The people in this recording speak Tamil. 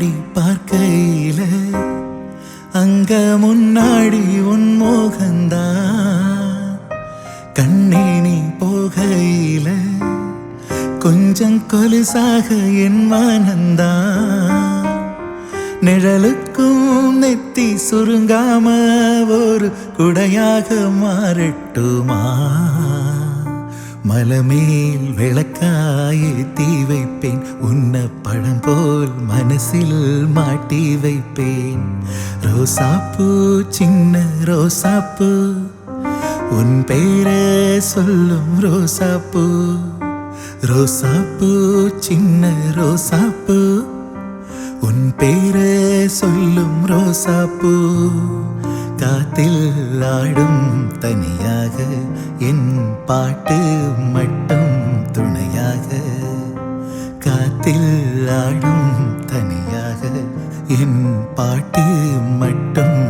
கண்ணாடி பார்க்கையில அங்க முன்னாடி உன் மோகந்தான். கண்ணே நீ போகையில கொஞ்சம் கொலுசாக என் மனந்தான். நிழலுக்கும் நெத்தி சுருங்காம ஒரு குடையாக மாறட்டுமா? மலமேல் விளக்காயே தீ வைப்பேன், உன்ன பழம் போல் மனசில் மாட்டி வைப்பேன். ரோசாப்பூ சின்ன ரோசாப்பூ, உன் பேரை சொல்லும் ரோசாப்பூ. ரோசாப்பூ சின்ன ரோசாப்பூ, உன் பேரை சொல்லும் ரோசாப்பூ. காத்தில் ஆடும் தனியாக என் பாட்டு மட்டும் துணையாக. காத்தில் ஆடும் தனியாக என் பாட்டு மட்டும்